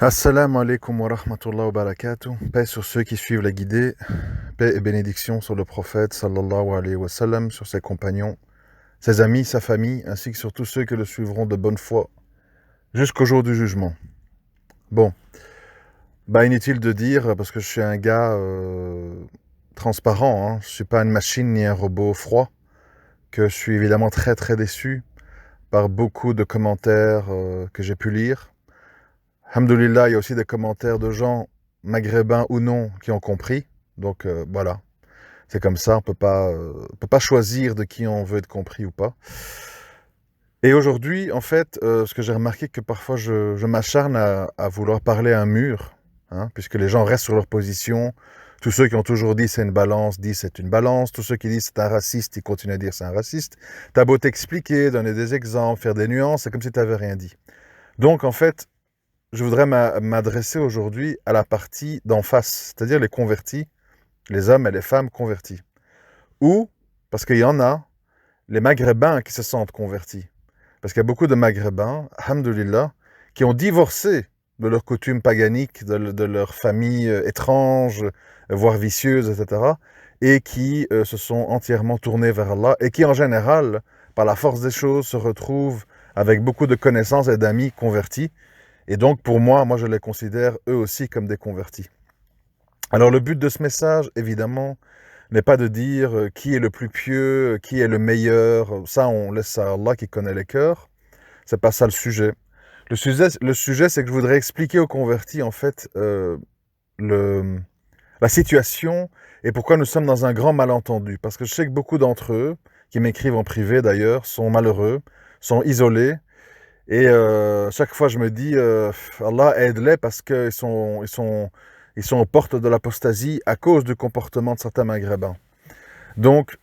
Assalamu alaikum wa rahmatullahi wa barakatuh. Paix sur ceux qui suivent la guidée. Paix et bénédiction sur le prophète sallallahu alayhi wa sallam, sur ses compagnons, ses amis, sa famille, ainsi que sur tous ceux qui le suivront de bonne foi jusqu'au jour du jugement. Bon, inutile de dire, parce que je suis un gars transparent, hein, je suis pas une machine ni un robot froid, que je suis évidemment très très déçu par beaucoup de commentaires que j'ai pu lire. Alhamdoulilah, il y a aussi des commentaires de gens, maghrébins ou non, qui ont compris. Donc voilà, c'est comme ça, on peut pas choisir de qui on veut être compris ou pas. Et aujourd'hui, en fait, ce que j'ai remarqué, que parfois je m'acharne à vouloir parler à un mur, hein, puisque les gens restent sur leur position. Tous ceux qui ont toujours dit c'est une balance, disent c'est une balance. Tous ceux qui disent c'est un raciste, ils continuent à dire c'est un raciste. T'as beau t'expliquer, donner des exemples, faire des nuances, c'est comme si t'avais rien dit. Donc en fait, je voudrais m'adresser aujourd'hui à la partie d'en face, c'est-à-dire les convertis, les hommes et les femmes convertis. Ou, parce qu'il y en a, les maghrébins qui se sentent convertis. Parce qu'il y a beaucoup de maghrébins, alhamdoulilah, qui ont divorcé de leurs coutumes paganiques, de leur famille étrange, voire vicieuse, etc., et qui se sont entièrement tournés vers Allah, et qui en général, par la force des choses, se retrouvent avec beaucoup de connaissances et d'amis convertis. Et donc, pour moi, je les considère eux aussi comme des convertis. Alors, le but de ce message, évidemment, n'est pas de dire qui est le plus pieux, qui est le meilleur. Ça, on laisse à Allah qui connaît les cœurs. C'est pas ça le sujet. Le sujet, c'est que je voudrais expliquer aux convertis, en fait, le, la situation et pourquoi nous sommes dans un grand malentendu. Parce que je sais que beaucoup d'entre eux, qui m'écrivent en privé d'ailleurs, sont malheureux, sont isolés. Et chaque fois, je me dis, Allah aide-les parce qu'ils sont aux portes de l'apostasie à cause du comportement de certains maghrébins. Donc,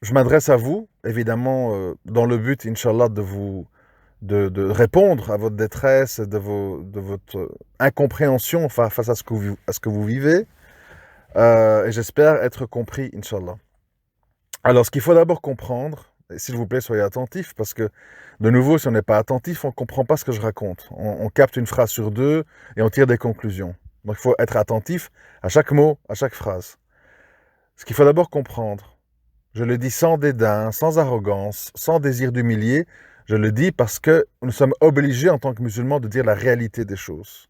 je m'adresse à vous, évidemment, dans le but, Inch'Allah, de répondre à votre détresse, de votre incompréhension face à ce que vous vivez. Et j'espère être compris, Inch'Allah. Alors, ce qu'il faut d'abord comprendre, et s'il vous plaît, soyez attentifs, parce que, de nouveau, si on n'est pas attentif, on ne comprend pas ce que je raconte. On capte une phrase sur deux et on tire des conclusions. Donc, il faut être attentif à chaque mot, à chaque phrase. Ce qu'il faut d'abord comprendre, je le dis sans dédain, sans arrogance, sans désir d'humilier, je le dis parce que nous sommes obligés, en tant que musulmans, de dire la réalité des choses.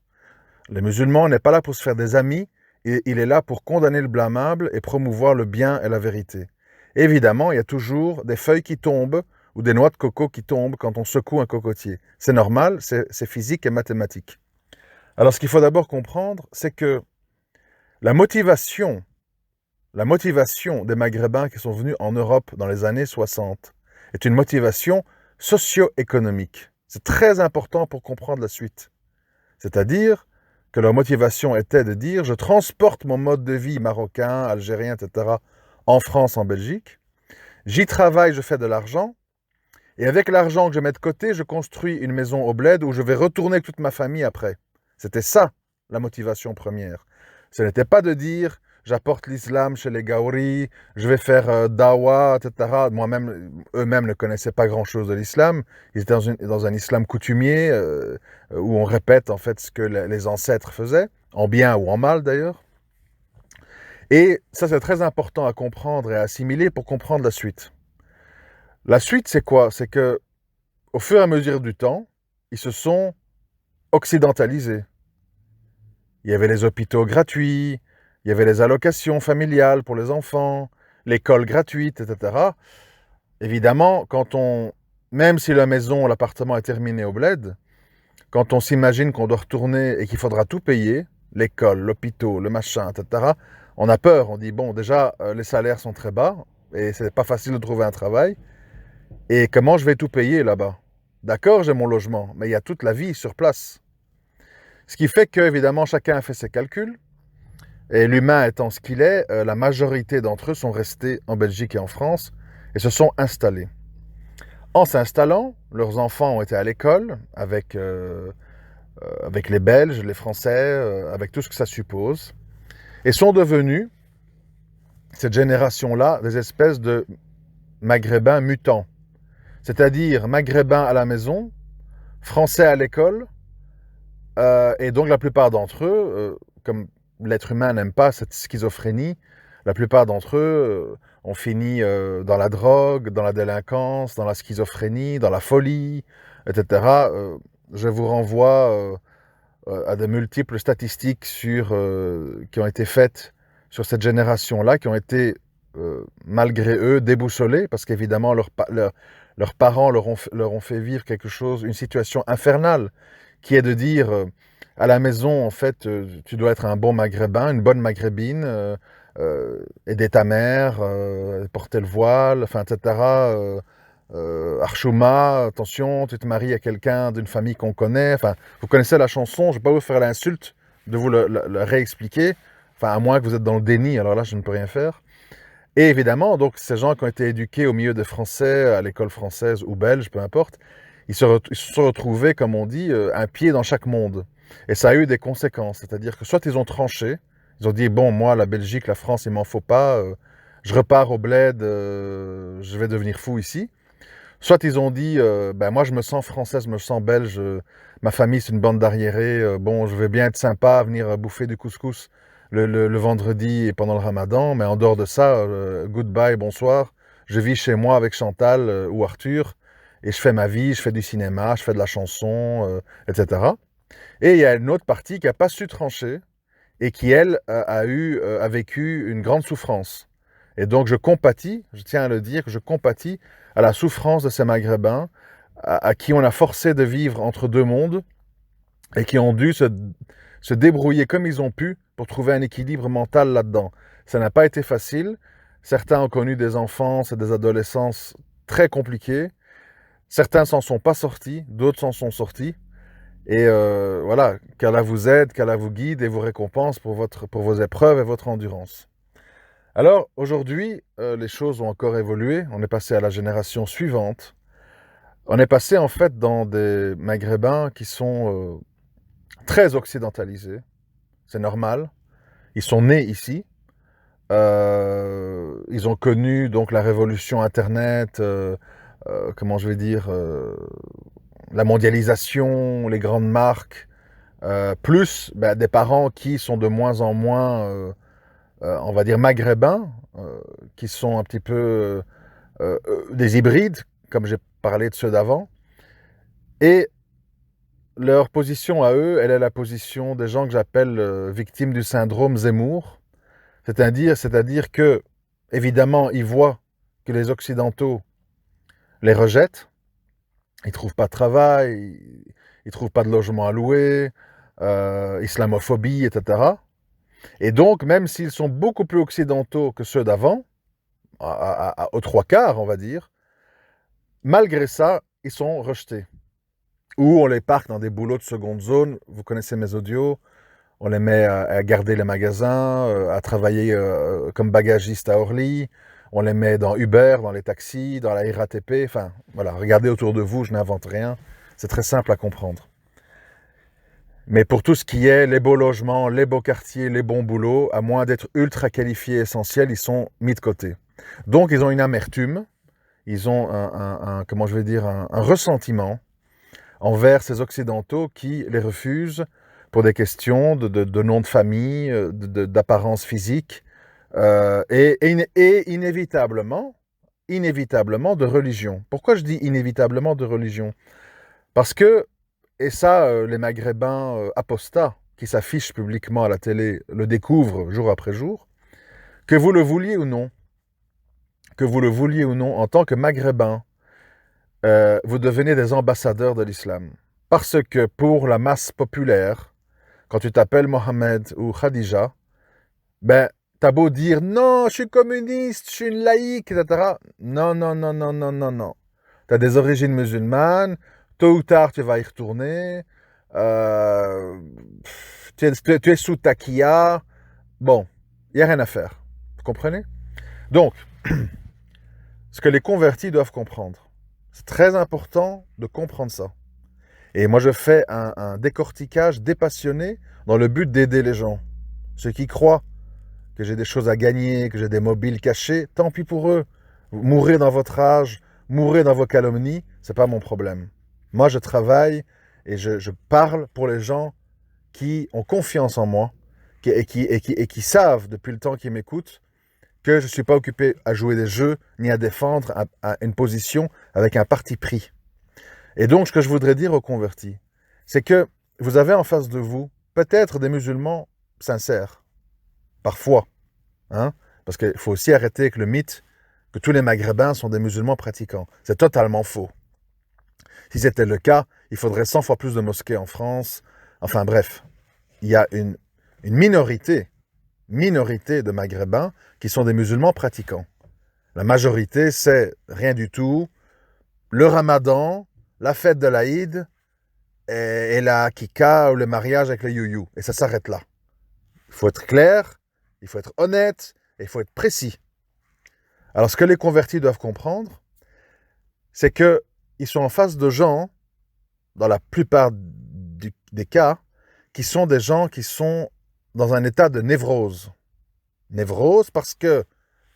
Le musulman n'est pas là pour se faire des amis, il est là pour condamner le blâmable et promouvoir le bien et la vérité. Évidemment, il y a toujours des feuilles qui tombent ou des noix de coco qui tombent quand on secoue un cocotier. C'est normal, c'est physique et mathématique. Alors, ce qu'il faut d'abord comprendre, c'est que la motivation des Maghrébins qui sont venus en Europe dans les années 60 est une motivation socio-économique. C'est très important pour comprendre la suite. C'est-à-dire que leur motivation était de dire « je transporte mon mode de vie marocain, algérien, etc. en France, en Belgique, j'y travaille, je fais de l'argent, et avec l'argent que je mets de côté, je construis une maison au bled où je vais retourner avec toute ma famille après. » C'était ça, la motivation première. Ce n'était pas de dire « j'apporte l'islam chez les Gaouris, je vais faire dawa, etc. » Moi-même, eux-mêmes ne connaissaient pas grand-chose de l'islam. Ils étaient dans un islam coutumier où on répète en fait ce que les ancêtres faisaient, en bien ou en mal d'ailleurs. Et ça, c'est très important à comprendre et à assimiler pour comprendre la suite. La suite, c'est quoi? C'est que, au fur et à mesure du temps, ils se sont occidentalisés. Il y avait les hôpitaux gratuits, il y avait les allocations familiales pour les enfants, l'école gratuite, etc. Évidemment, même si la maison, l'appartement est terminé au bled, quand on s'imagine qu'on doit retourner et qu'il faudra tout payer, l'école, l'hôpital, le machin, etc., on a peur. On dit, bon, déjà, les salaires sont très bas et c'est pas facile de trouver un travail. Et comment je vais tout payer là-bas? D'accord, j'ai mon logement, mais il y a toute la vie sur place. Ce qui fait que, évidemment, chacun a fait ses calculs. Et l'humain étant ce qu'il est, la majorité d'entre eux sont restés en Belgique et en France et se sont installés. En s'installant, leurs enfants ont été à l'école avec les Belges, les Français, avec tout ce que ça suppose, et sont devenus, cette génération-là, des espèces de maghrébins mutants. C'est-à-dire maghrébins à la maison, français à l'école, Et donc la plupart d'entre eux, comme l'être humain n'aime pas cette schizophrénie, la plupart d'entre eux ont fini dans la drogue, dans la délinquance, dans la schizophrénie, dans la folie, etc. Je vous renvoie à de multiples statistiques qui ont été faites sur cette génération-là, qui ont été, malgré eux, déboussolées, parce qu'évidemment, leurs parents leur ont fait vivre quelque chose, une situation infernale, qui est de dire, à la maison, en fait, tu dois être un bon maghrébin, une bonne maghrébine, aider ta mère, porter le voile, enfin, etc. Archouma, attention, tu te maries à quelqu'un d'une famille qu'on connaît. Enfin, vous connaissez la chanson, je ne vais pas vous faire l'insulte de vous le réexpliquer. Enfin, à moins que vous êtes dans le déni, alors là, je ne peux rien faire. Et évidemment, donc, ces gens qui ont été éduqués au milieu des Français, à l'école française ou belge, peu importe, ils se sont retrouvés, comme on dit, un pied dans chaque monde. Et ça a eu des conséquences. C'est-à-dire que soit ils ont tranché, ils ont dit, bon, moi, la Belgique, la France, il m'en faut pas, je repars au bled, je vais devenir fou ici. Soit ils ont dit, ben moi je me sens français, je me sens belge, ma famille c'est une bande d'arriérés, bon je vais bien être sympa, venir bouffer du couscous le vendredi et pendant le ramadan, mais en dehors de ça, goodbye, bonsoir, je vis chez moi avec Chantal ou Arthur, et je fais ma vie, je fais du cinéma, je fais de la chanson, etc. Et il y a une autre partie qui n'a pas su trancher, et qui, elle, a vécu une grande souffrance. Et donc je compatis, je tiens à le dire, je compatis à la souffrance de ces Maghrébins, à qui on a forcé de vivre entre deux mondes, et qui ont dû se débrouiller comme ils ont pu pour trouver un équilibre mental là-dedans. Ça n'a pas été facile. Certains ont connu des enfances et des adolescences très compliquées. Certains s'en sont pas sortis, d'autres s'en sont sortis. Et voilà, qu'Allah vous aide, qu'Allah vous guide et vous récompense pour vos épreuves et votre endurance. Alors, aujourd'hui, les choses ont encore évolué. On est passé à la génération suivante. On est passé, en fait, dans des Maghrébins qui sont très occidentalisés. C'est normal. Ils sont nés ici. Ils ont connu, donc, la révolution Internet, comment je vais dire, la mondialisation, les grandes marques, plus des parents qui sont de moins en moins, on va dire, maghrébins, qui sont un petit peu des hybrides, comme j'ai parlé de ceux d'avant. Et leur position à eux, elle est la position des gens que j'appelle victimes du syndrome Zemmour. C'est-à-dire que, évidemment, ils voient que les Occidentaux les rejettent. Ils ne trouvent pas de travail, ils ne trouvent pas de logement à louer, islamophobie, etc. Et donc, même s'ils sont beaucoup plus occidentaux que ceux d'avant, aux trois quarts, on va dire, malgré ça, ils sont rejetés. Ou on les parque dans des boulots de seconde zone, vous connaissez mes audios, on les met à garder les magasins, à travailler comme bagagiste à Orly, on les met dans Uber, dans les taxis, dans la RATP, enfin, voilà, regardez autour de vous, je n'invente rien, c'est très simple à comprendre. Mais pour tout ce qui est les beaux logements, les beaux quartiers, les bons boulots, à moins d'être ultra qualifiés et essentiels, ils sont mis de côté. Donc, ils ont une amertume, ils ont comment je vais dire, un ressentiment envers ces Occidentaux qui les refusent pour des questions de nom de famille, d'apparence physique, et inévitablement de religion. Pourquoi je dis inévitablement de religion? Parce que, et ça, les Maghrébins apostats qui s'affichent publiquement à la télé le découvrent jour après jour, que vous le vouliez ou non, en tant que Maghrébins, vous devenez des ambassadeurs de l'islam. Parce que pour la masse populaire, quand tu t'appelles Mohamed ou Khadija, ben, t'as beau dire non, je suis communiste, je suis une laïque, etc. Non, non, non, non, non, non, non. T'as des origines musulmanes, tôt ou tard tu vas y retourner, tu es sous taquilla. Bon, il n'y a rien à faire. Vous comprenez? Donc, ce que les convertis doivent comprendre, c'est très important de comprendre ça. Et moi, je fais un décortiquage dépassionné dans le but d'aider les gens. Ceux qui croient que j'ai des choses à gagner, que j'ai des mobiles cachés, tant pis pour eux. Mourrez dans votre âge, mourrez dans vos calomnies, c'est pas mon problème. Moi, je travaille et je parle pour les gens qui ont confiance en moi et qui savent, depuis le temps qu'ils m'écoutent, que je ne suis pas occupé à jouer des jeux ni à défendre une position avec un parti pris. Et donc, ce que je voudrais dire aux convertis, c'est que vous avez en face de vous peut-être des musulmans sincères, parfois, hein, parce qu'il faut aussi arrêter avec le mythe que tous les Maghrébins sont des musulmans pratiquants. C'est totalement faux. Si c'était le cas, il faudrait 100 fois plus de mosquées en France. Enfin bref, il y a une minorité de Maghrébins qui sont des musulmans pratiquants. La majorité, c'est rien du tout. Le ramadan, la fête de l'Aïd et la kika ou le mariage avec les youyou. Et ça s'arrête là. Il faut être clair, il faut être honnête et il faut être précis. Alors ce que les convertis doivent comprendre, c'est qu'ils sont en face de gens, dans la plupart des cas, qui sont des gens qui sont dans un état de névrose. Névrose parce que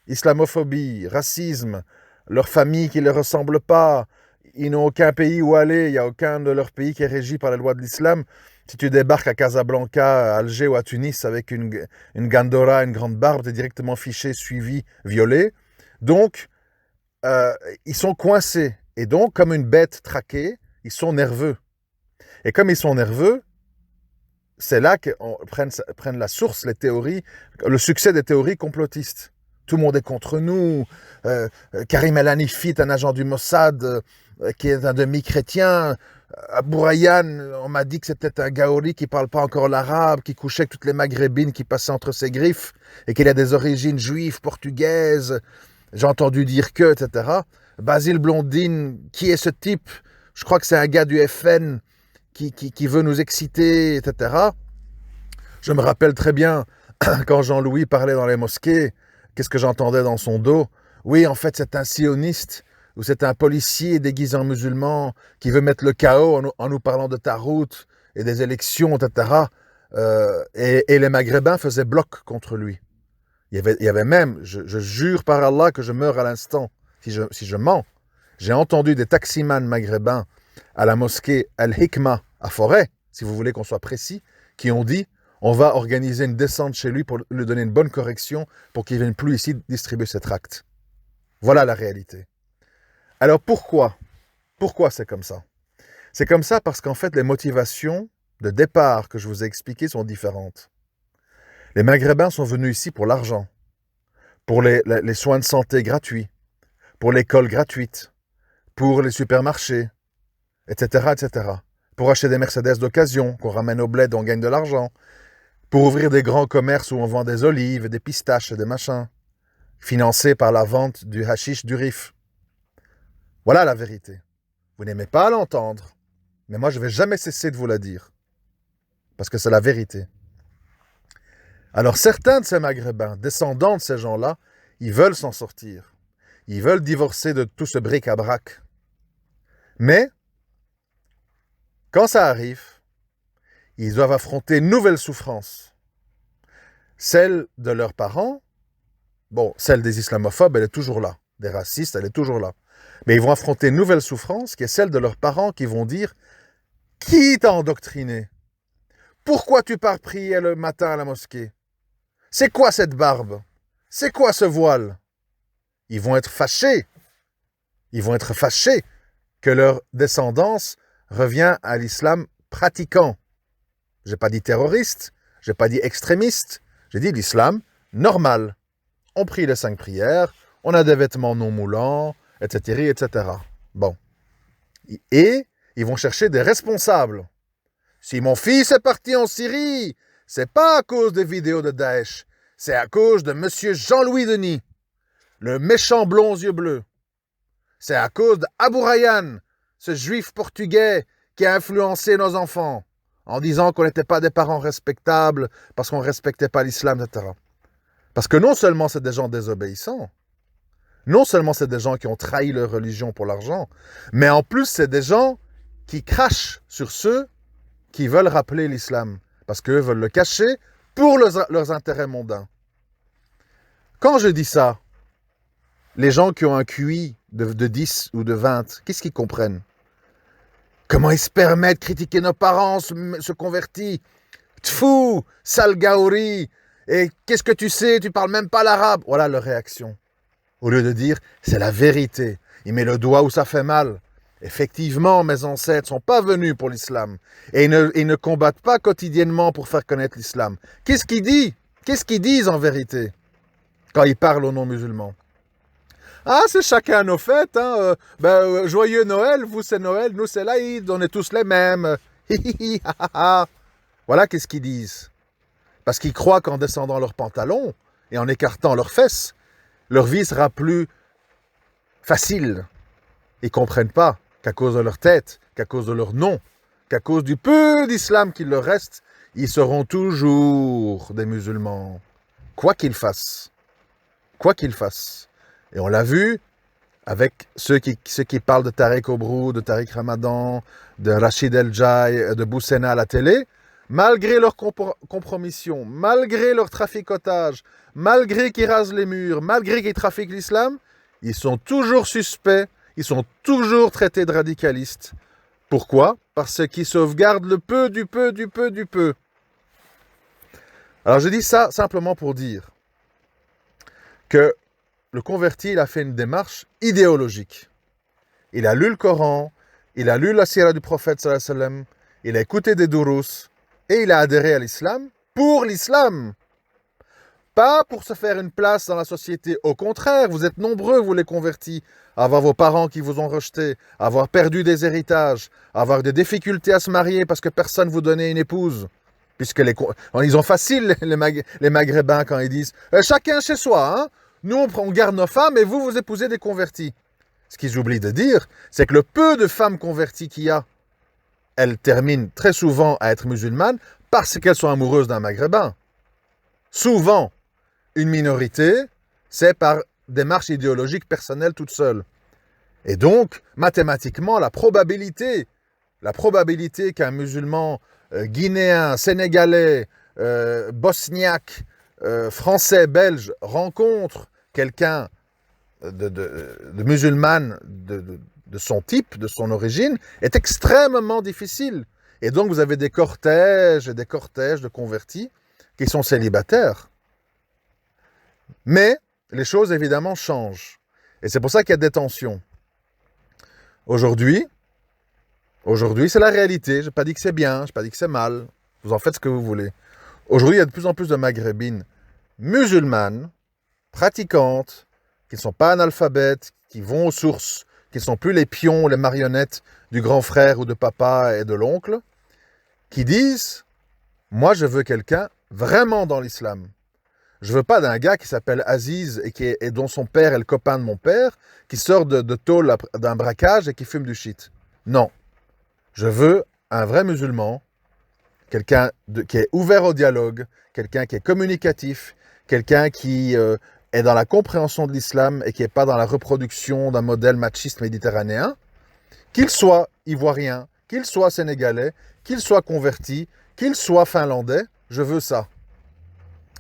islamophobie, racisme, leur famille qui ne les ressemble pas, ils n'ont aucun pays où aller, il n'y a aucun de leurs pays qui est régi par les lois de l'islam. Si tu débarques à Casablanca, à Alger ou à Tunis avec une gandora, une grande barbe, tu es directement fiché, suivi, violé. Donc, ils sont coincés. Et donc, comme une bête traquée, ils sont nerveux. Et comme ils sont nerveux, c'est là que prennent la source, les théories, le succès des théories complotistes. Tout le monde est contre nous. Karim El Hanifi est un agent du Mossad qui est un demi-chrétien. Abou Rayyan, on m'a dit que c'était un Gaouri qui ne parle pas encore l'arabe, qui couchait avec toutes les maghrébines qui passaient entre ses griffes et qu'il a des origines juives, portugaises. J'ai entendu dire que, etc. Basile Blondine, qui est ce type? Je crois que c'est un gars du FN qui veut nous exciter, etc. Je me rappelle très bien quand Jean-Louis parlait dans les mosquées, qu'est-ce que j'entendais dans son dos? Oui, en fait, c'est un sioniste ou c'est un policier déguisé en musulman qui veut mettre le chaos en nous parlant de ta route et des élections, etc. Et les Maghrébins faisaient bloc contre lui. Il y avait même, je jure par Allah que je meurs à l'instant, si je mens. J'ai entendu des taximans maghrébins à la mosquée Al-Hikma à Forêt, si vous voulez qu'on soit précis, qui ont dit on va organiser une descente chez lui pour lui donner une bonne correction pour qu'il ne vienne plus ici distribuer ses tracts. Voilà la réalité. Alors pourquoi c'est comme ça? C'est comme ça parce qu'en fait les motivations de départ que je vous ai expliquées sont différentes. Les Maghrébins sont venus ici pour l'argent, pour les soins de santé gratuits, pour l'école gratuite, pour les supermarchés, etc., etc. Pour acheter des Mercedes d'occasion qu'on ramène au bled, on gagne de l'argent. Pour ouvrir des grands commerces où on vend des olives, des pistaches et des machins, financés par la vente du hashish du Rif. Voilà la vérité. Vous n'aimez pas l'entendre, mais moi je ne vais jamais cesser de vous la dire, parce que c'est la vérité. Alors certains de ces Maghrébins, descendants de ces gens-là, ils veulent s'en sortir. Ils veulent divorcer de tout ce bric-à-brac. Mais, quand ça arrive, ils doivent affronter une nouvelle souffrance. Celle de leurs parents, bon, celle des islamophobes, elle est toujours là. Des racistes, elle est toujours là. Mais ils vont affronter une nouvelle souffrance qui est celle de leurs parents qui vont dire « Qui t'a endoctriné? Pourquoi tu pars prier le matin à la mosquée? C'est quoi cette barbe? C'est quoi ce voile ?» Ils vont être fâchés. Ils vont être fâchés que leur descendance revient à l'islam pratiquant. Je n'ai pas dit terroriste, je n'ai pas dit extrémiste, j'ai dit l'islam normal. On prie les 5 prières, on a des vêtements non moulants, etc., etc. Bon. Et ils vont chercher des responsables. Si mon fils est parti en Syrie, c'est pas à cause des vidéos de Daesh, c'est à cause de monsieur Jean-Louis Denis, le méchant blond aux yeux bleus. C'est à cause d'Abou Rayyan, ce juif portugais qui a influencé nos enfants en disant qu'on n'était pas des parents respectables parce qu'on ne respectait pas l'islam, etc. Parce que non seulement c'est des gens désobéissants, non seulement c'est des gens qui ont trahi leur religion pour l'argent, mais en plus c'est des gens qui crachent sur ceux qui veulent rappeler l'islam, parce qu'eux veulent le cacher pour leurs intérêts mondains. Quand je dis ça, les gens qui ont un QI de 10 ou de 20, qu'est-ce qu'ils comprennent? Comment ils se permettent de critiquer nos parents, se convertis? Tfou, sale gaouri, et qu'est-ce que tu sais, tu parles même pas l'arabe. Voilà leur réaction. Au lieu de dire, c'est la vérité. Il met le doigt où ça fait mal. Effectivement, mes ancêtres ne sont pas venus pour l'islam. Et ils ne combattent pas quotidiennement pour faire connaître l'islam. Qu'est-ce qu'ils disent? Qu'est-ce qu'ils disent en vérité quand ils parlent aux non-musulmans? Ah, c'est chacun nos fêtes. Hein. Joyeux Noël, vous c'est Noël, nous c'est l'Aïd, on est tous les mêmes. Voilà qu'est-ce qu'ils disent. Parce qu'ils croient qu'en descendant leurs pantalons et en écartant leurs fesses, leur vie sera plus facile. Ils ne comprennent pas qu'à cause de leur tête, qu'à cause de leur nom, qu'à cause du peu d'islam qu'il leur reste, ils seront toujours des musulmans. Quoi qu'ils fassent. Quoi qu'ils fassent. Et on l'a vu avec ceux qui parlent de Tariq Obrou, de Tariq Ramadan, de Rachid El Jai, de Boussena à la télé, malgré leur compromission, malgré leur traficotage, malgré qu'ils rasent les murs, malgré qu'ils trafiquent l'islam, ils sont toujours suspects, ils sont toujours traités de radicalistes. Pourquoi? Parce qu'ils sauvegardent le peu, du peu, du peu, du peu. Alors je dis ça simplement pour dire que le converti, il a fait une démarche idéologique. Il a lu le Coran, il a lu la sira du prophète sallallahu alayhi wa sallam, il a écouté des dourous et il a adhéré à l'islam pour l'islam. Pas pour se faire une place dans la société. Au contraire, vous êtes nombreux, vous les convertis, à avoir vos parents qui vous ont rejeté, à avoir perdu des héritages, à avoir des difficultés à se marier parce que personne ne vous donnait une épouse. Puisque ils ont facile, les Maghrébins, quand ils disent « Chacun chez soi, hein. Nous, on garde nos femmes et vous épousez des convertis. » Ce qu'ils oublient de dire, c'est que le peu de femmes converties qu'il y a, elles terminent très souvent à être musulmanes parce qu'elles sont amoureuses d'un Maghrébin. Souvent, une minorité, c'est par démarche idéologique personnelle toute seule. Et donc, mathématiquement, la probabilité qu'un musulman guinéen, sénégalais, bosniaque, français, belge rencontre quelqu'un de musulmane de son type, de son origine, est extrêmement difficile. Et donc, vous avez des cortèges et des cortèges de convertis qui sont célibataires. Mais les choses, évidemment, changent. Et c'est pour ça qu'il y a des tensions. Aujourd'hui, c'est la réalité. Je n'ai pas dit que c'est bien, je n'ai pas dit que c'est mal. Vous en faites ce que vous voulez. Aujourd'hui, il y a de plus en plus de maghrébines musulmanes, pratiquantes, qui ne sont pas analphabètes, qui vont aux sources, qui ne sont plus les pions, les marionnettes du grand frère ou de papa et de l'oncle, qui disent « Moi, je veux quelqu'un vraiment dans l'islam. Je veux pas d'un gars qui s'appelle Aziz et dont son père est le copain de mon père, qui sort de tôle d'un braquage et qui fume du shit. Non. Je veux un vrai musulman, quelqu'un qui est ouvert au dialogue, quelqu'un qui est communicatif, quelqu'un qui est dans la compréhension de l'islam et qui n'est pas dans la reproduction d'un modèle machiste méditerranéen, qu'il soit ivoirien, qu'il soit sénégalais, qu'il soit converti, qu'il soit finlandais, je veux ça.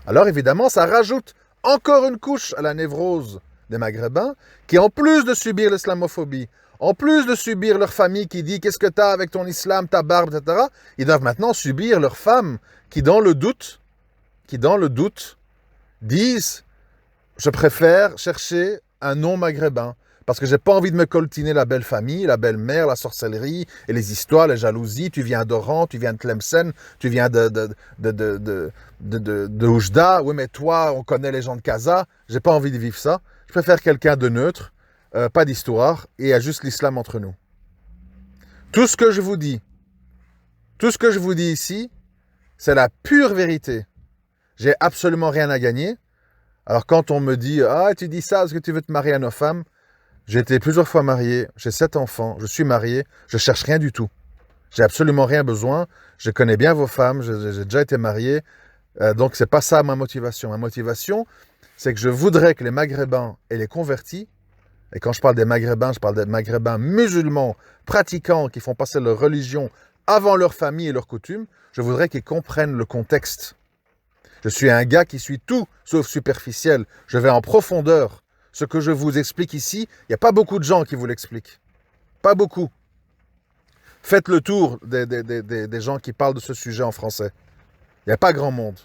Alors évidemment, ça rajoute encore une couche à la névrose des Maghrébins qui, en plus de subir l'islamophobie, en plus de subir leur famille qui dit « Qu'est-ce que t'as avec ton islam, ta barbe, etc. » ils doivent maintenant subir leurs femmes qui, dans le doute, disent « Je préfère chercher un non-maghrébin parce que j'ai pas envie de me coltiner la belle famille, la belle-mère, la sorcellerie et les histoires, les jalousies. Tu viens d'Oran, tu viens de Tlemcen, tu viens de Oujda. Oui, mais toi, on connaît les gens de Casa. J'ai pas envie de vivre ça. Je préfère quelqu'un de neutre, pas d'histoire, et il y a juste l'islam entre nous. » Tout ce que je vous dis ici, c'est la pure vérité. J'ai absolument rien à gagner. Alors quand on me dit « Ah, tu dis ça parce que tu veux te marier à nos femmes », j'ai été plusieurs fois marié, j'ai 7 enfants, je suis marié, je cherche rien du tout. J'ai absolument rien besoin, je connais bien vos femmes, j'ai déjà été marié, donc c'est pas ça ma motivation. Ma motivation, c'est que je voudrais que les Maghrébins et les convertis, et quand je parle des Maghrébins, je parle des Maghrébins musulmans, pratiquants, qui font passer leur religion avant leur famille et leurs coutumes, je voudrais qu'ils comprennent le contexte. Je suis un gars qui suis tout sauf superficiel, je vais en profondeur. Ce que je vous explique ici, il n'y a pas beaucoup de gens qui vous l'expliquent. Pas beaucoup. Faites le tour des gens qui parlent de ce sujet en français. Il n'y a pas grand monde.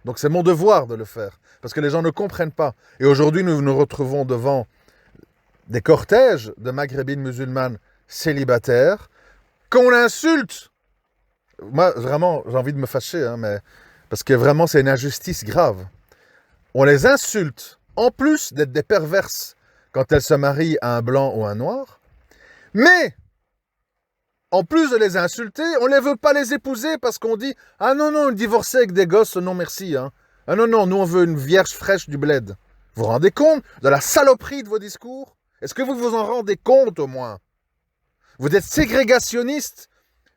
Donc c'est mon devoir de le faire, parce que les gens ne comprennent pas. Et aujourd'hui, nous nous retrouvons devant des cortèges de maghrébines musulmanes célibataires qu'on insulte. Moi, vraiment, j'ai envie de me fâcher, hein, mais parce que vraiment, c'est une injustice grave. On les insulte, en plus d'être des perverses quand elles se marient à un blanc ou un noir, mais en plus de les insulter, on ne veut pas les épouser parce qu'on dit « Ah non, non, divorcer avec des gosses, non merci. Hein. Ah non, non, nous on veut une vierge fraîche du bled. » Vous vous rendez compte de la saloperie de vos discours? Est-ce que vous vous en rendez compte au moins? Vous êtes ségrégationniste.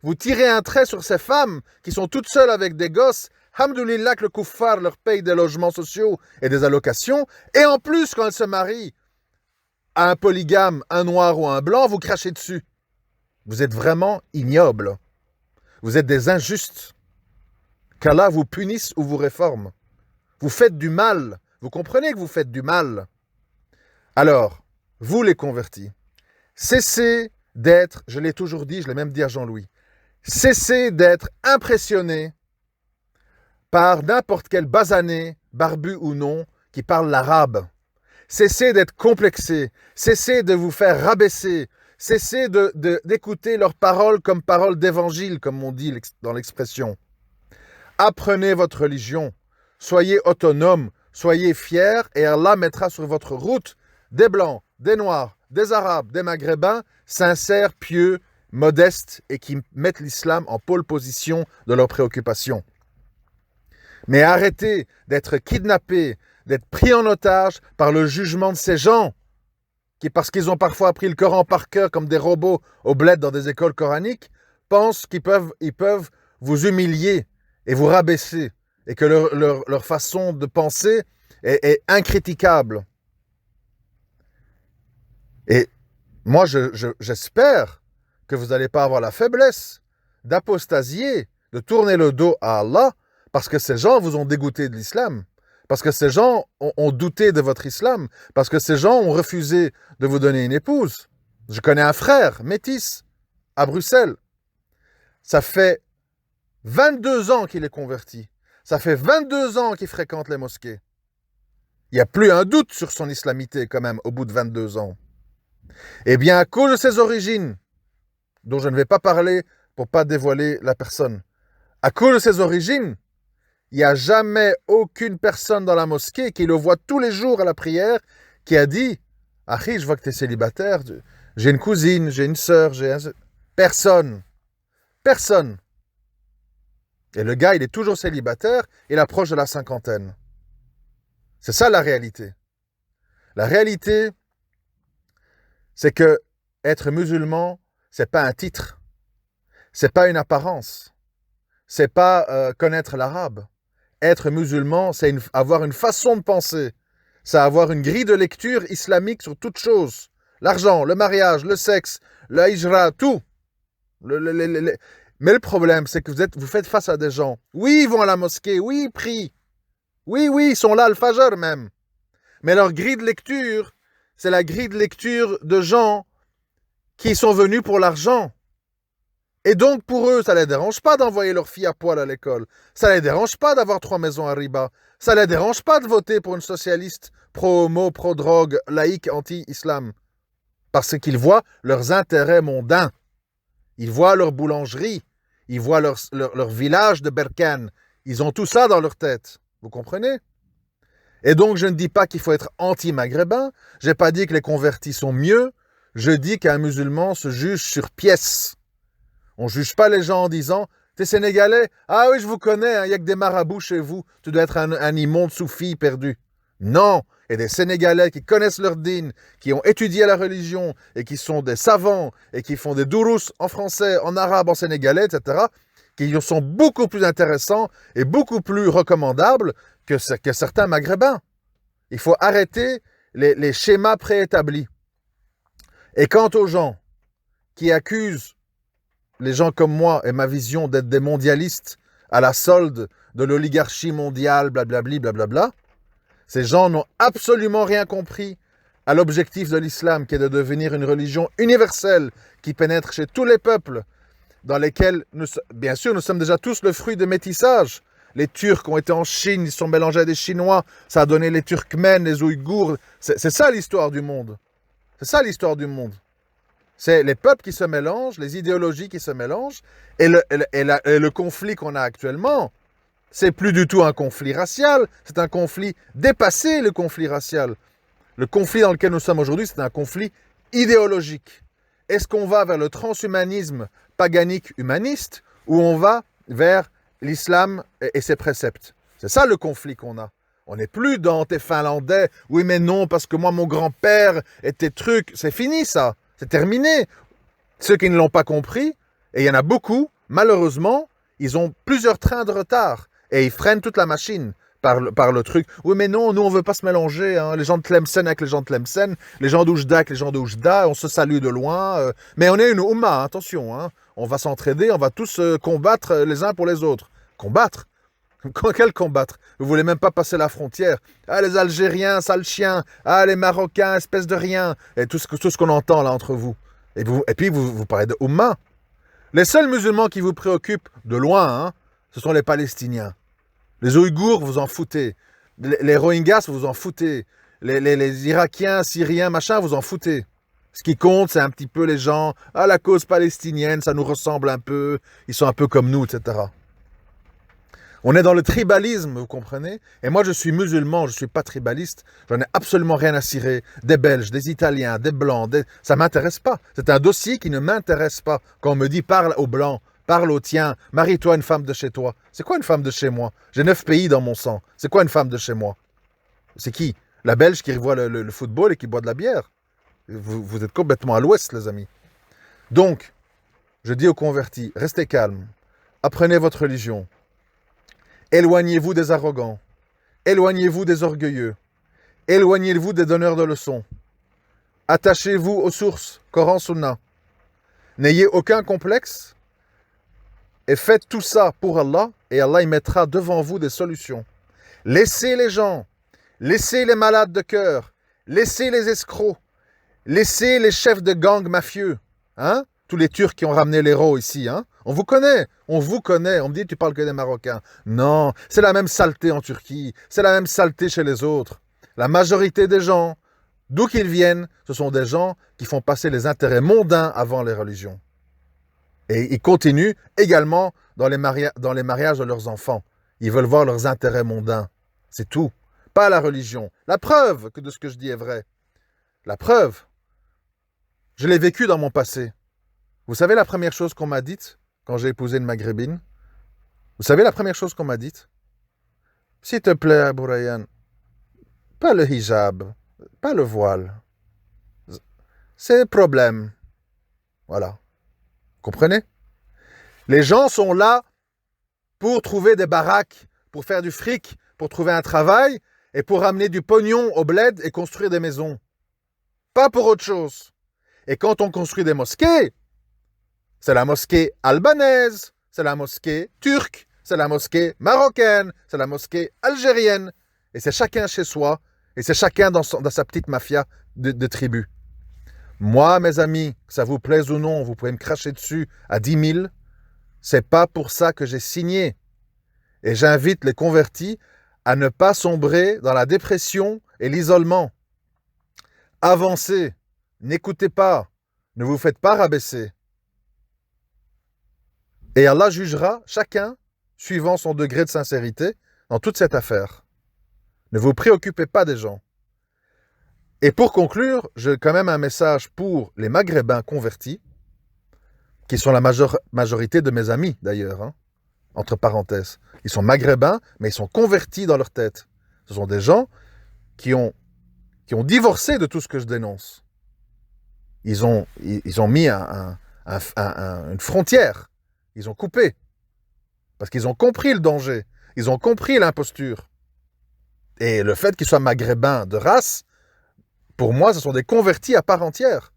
Vous tirez un trait sur ces femmes qui sont toutes seules avec des gosses. Hamdoulillah que le kuffar leur paye des logements sociaux et des allocations. Et en plus, quand elles se marient à un polygame, un noir ou un blanc, vous crachez dessus. Vous êtes vraiment ignobles. Vous êtes des injustes. Qu'Allah vous punisse ou vous réforme. Vous faites du mal. Vous comprenez que vous faites du mal. Alors, vous les convertis, cessez d'être, je l'ai toujours dit, je l'ai même dit à Jean-Louis, cessez d'être impressionnés par n'importe quel basané, barbu ou non, qui parle l'arabe. Cessez d'être complexés. Cessez de vous faire rabaisser. Cessez d'écouter leurs paroles comme paroles d'évangile, comme on dit dans l'expression. Apprenez votre religion. Soyez autonomes. Soyez fiers et Allah mettra sur votre route des blancs, des noirs, des arabes, des maghrébins, sincères, pieux, modestes et qui mettent l'islam en pôle position de leurs préoccupations. Mais arrêtez d'être kidnappés, d'être pris en otage par le jugement de ces gens qui, parce qu'ils ont parfois appris le Coran par cœur comme des robots au bled dans des écoles coraniques, pensent qu'ils peuvent vous humilier et vous rabaisser et que leur façon de penser est incritiquable. Et moi, j'espère que vous n'allez pas avoir la faiblesse d'apostasier, de tourner le dos à Allah, parce que ces gens vous ont dégoûté de l'islam, parce que ces gens ont douté de votre islam, parce que ces gens ont refusé de vous donner une épouse. Je connais un frère, métis, à Bruxelles. Ça fait 22 ans qu'il est converti. Ça fait 22 ans qu'il fréquente les mosquées. Il n'y a plus un doute sur son islamité quand même au bout de 22 ans. Eh bien, à cause de ses origines, dont je ne vais pas parler pour ne pas dévoiler la personne, à cause de ses origines, il n'y a jamais aucune personne dans la mosquée qui le voit tous les jours à la prière qui a dit « Achi, je vois que tu es célibataire, j'ai une cousine, j'ai une sœur, Personne. Personne. Et le gars, il est toujours célibataire, il approche de la cinquantaine. C'est ça la réalité. La réalité, c'est que être musulman, c'est pas un titre, c'est pas une apparence, c'est pas connaître l'arabe. Être musulman, c'est avoir une façon de penser, c'est avoir une grille de lecture islamique sur toute chose. L'argent, le mariage, le sexe, la hijra, tout. Mais le problème, c'est que vous faites face à des gens. Oui, ils vont à la mosquée, oui, ils prient. Oui, ils sont là, le fajr même. Mais leur grille de lecture, c'est la grille de lecture de gens qui sont venus pour l'argent. Et donc, pour eux, ça ne les dérange pas d'envoyer leur fille à poil à l'école. Ça ne les dérange pas d'avoir 3 maisons à riba. Ça ne les dérange pas de voter pour une socialiste pro-homo, pro-drogue, laïque, anti-islam. Parce qu'ils voient leurs intérêts mondains. Ils voient leur boulangerie. Ils voient leur village de Berkane. Ils ont tout ça dans leur tête. Vous comprenez? Et donc, je ne dis pas qu'il faut être anti-maghrébin. Je n'ai pas dit que les convertis sont mieux. Je dis qu'un musulman se juge sur pièce. On ne juge pas les gens en disant « T'es sénégalais? Ah oui, je vous connais, il n'y a que des marabouts chez vous. Tu dois être un immonde soufi perdu. » Non, il y a des Sénégalais qui connaissent leur dîn, qui ont étudié la religion et qui sont des savants et qui font des dourous en français, en arabe, en sénégalais, etc., qui sont beaucoup plus intéressants et beaucoup plus recommandables que certains maghrébins. Il faut arrêter les schémas préétablis. Et quant aux gens qui accusent les gens comme moi et ma vision d'être des mondialistes à la solde de l'oligarchie mondiale, blablabli, blablabla, ces gens n'ont absolument rien compris à l'objectif de l'islam qui est de devenir une religion universelle qui pénètre chez tous les peuples dans lesquels, bien sûr, nous sommes déjà tous le fruit de métissage, Les Turcs ont été en Chine, ils se sont mélangés à des Chinois, ça a donné les Turkmènes, les Ouïghours. C'est ça l'histoire du monde. C'est ça l'histoire du monde. C'est les peuples qui se mélangent, les idéologies qui se mélangent, et le conflit qu'on a actuellement, c'est plus du tout un conflit racial, c'est un conflit dépassé, le conflit racial. Le conflit dans lequel nous sommes aujourd'hui, c'est un conflit idéologique. Est-ce qu'on va vers le transhumanisme paganique humaniste ou on va vers l'islam et ses préceptes? C'est ça le conflit qu'on a. On n'est plus dans tes Finlandais, oui mais non, parce que moi mon grand-père était truc. C'est fini ça, c'est terminé. Ceux qui ne l'ont pas compris, et il y en a beaucoup, malheureusement, ils ont plusieurs trains de retard et ils freinent toute la machine. Par le truc. Oui, mais non, nous, on ne veut pas se mélanger. Hein. Les gens de Tlemcen avec les gens de Tlemcen, les gens d'Oujda avec les gens d'Oujda, on se salue de loin. Mais on est une Oumma, hein, attention. Hein. On va s'entraider, on va tous combattre les uns pour les autres. Combattre? Quel combattre? Vous voulez même pas passer la frontière. Ah, les Algériens, sales chiens. Ah, les Marocains, espèce de rien. Et tout ce qu'on entend là entre vous. Et puis, vous parlez de Oumma. Les seuls musulmans qui vous préoccupent de loin, hein, ce sont les Palestiniens. Les Ouïghours, vous en foutez. Les Rohingyas, vous en foutez. Les Irakiens, Syriens, machin, vous en foutez. Ce qui compte, c'est un petit peu les gens. Ah, la cause palestinienne, ça nous ressemble un peu. Ils sont un peu comme nous, etc. On est dans le tribalisme, vous comprenez? Et moi, je suis musulman, je ne suis pas tribaliste. J'en ai absolument rien à cirer. Des Belges, des Italiens, des Blancs. Ça ne m'intéresse pas. C'est un dossier qui ne m'intéresse pas. Quand on me dit parle aux Blancs, parle au tien, marie-toi une femme de chez toi. C'est quoi une femme de chez moi? J'ai 9 pays dans mon sang. C'est quoi une femme de chez moi? C'est qui? La Belge qui revoit le football et qui boit de la bière? Vous êtes complètement à l'ouest, les amis. Donc, je dis aux convertis, restez calmes. Apprenez votre religion. Éloignez-vous des arrogants. Éloignez-vous des orgueilleux. Éloignez-vous des donneurs de leçons. Attachez-vous aux sources, Coran, Sunna. N'ayez aucun complexe. Et faites tout ça pour Allah, et Allah y mettra devant vous des solutions. Laissez les gens, laissez les malades de cœur, laissez les escrocs, laissez les chefs de gang mafieux, hein? Tous les Turcs qui ont ramené l'héros ici, hein? On vous connaît, on me dit tu parles que des Marocains. Non, c'est la même saleté en Turquie, c'est la même saleté chez les autres. La majorité des gens, d'où qu'ils viennent, ce sont des gens qui font passer les intérêts mondains avant les religions. Et ils continuent également dans les mariages de leurs enfants. Ils veulent voir leurs intérêts mondains. C'est tout. Pas la religion. La preuve que de ce que je dis est vrai. La preuve. Je l'ai vécu dans mon passé. Vous savez la première chose qu'on m'a dite quand j'ai épousé une maghrébine? Vous savez la première chose qu'on m'a dite? S'il te plaît, Bourayan, pas le hijab, pas le voile. C'est le problème. Voilà. Comprenez? Les gens sont là pour trouver des baraques, pour faire du fric, pour trouver un travail et pour ramener du pognon au bled et construire des maisons. Pas pour autre chose. Et quand on construit des mosquées, c'est la mosquée albanaise, c'est la mosquée turque, c'est la mosquée marocaine, c'est la mosquée algérienne. Et c'est chacun chez soi, et c'est chacun dans sa petite mafia de tribu. Moi, mes amis, que ça vous plaise ou non, vous pouvez me cracher dessus à 10 000. C'est pas pour ça que j'ai signé. Et j'invite les convertis à ne pas sombrer dans la dépression et l'isolement. Avancez, n'écoutez pas, ne vous faites pas rabaisser. Et Allah jugera chacun suivant son degré de sincérité dans toute cette affaire. Ne vous préoccupez pas des gens. Et pour conclure, j'ai quand même un message pour les Maghrébins convertis, qui sont la majorité de mes amis d'ailleurs, hein, entre parenthèses. Ils sont maghrébins, mais ils sont convertis dans leur tête. Ce sont des gens qui ont divorcé de tout ce que je dénonce. Ils ont mis une frontière. Ils ont coupé. Parce qu'ils ont compris le danger. Ils ont compris l'imposture. Et le fait qu'ils soient maghrébins de race, pour moi, ce sont des convertis à part entière.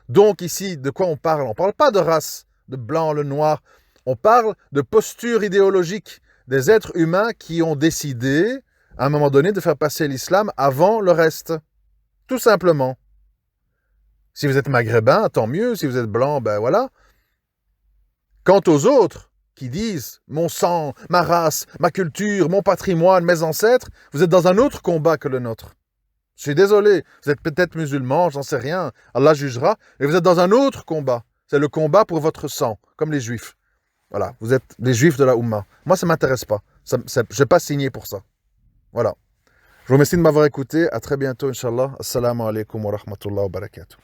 Donc ici, de quoi on parle? On ne parle pas de race, de blanc, le noir. On parle de posture idéologique des êtres humains qui ont décidé, à un moment donné, de faire passer l'islam avant le reste. Tout simplement. Si vous êtes maghrébin, tant mieux. Si vous êtes blanc, ben voilà. Quant aux autres, qui disent mon sang, ma race, ma culture, mon patrimoine, mes ancêtres, vous êtes dans un autre combat que le nôtre. Je suis désolé, vous êtes peut-être musulman, j'en sais rien, Allah jugera, mais vous êtes dans un autre combat. C'est le combat pour votre sang, comme les juifs. Voilà, vous êtes les juifs de la Oumma. Moi, ça ne m'intéresse pas. Je n'ai pas signé pour ça. Voilà. Je vous remercie de m'avoir écouté. À très bientôt, Inch'Allah. Assalamu alaikum wa rahmatullahi wa barakatuh.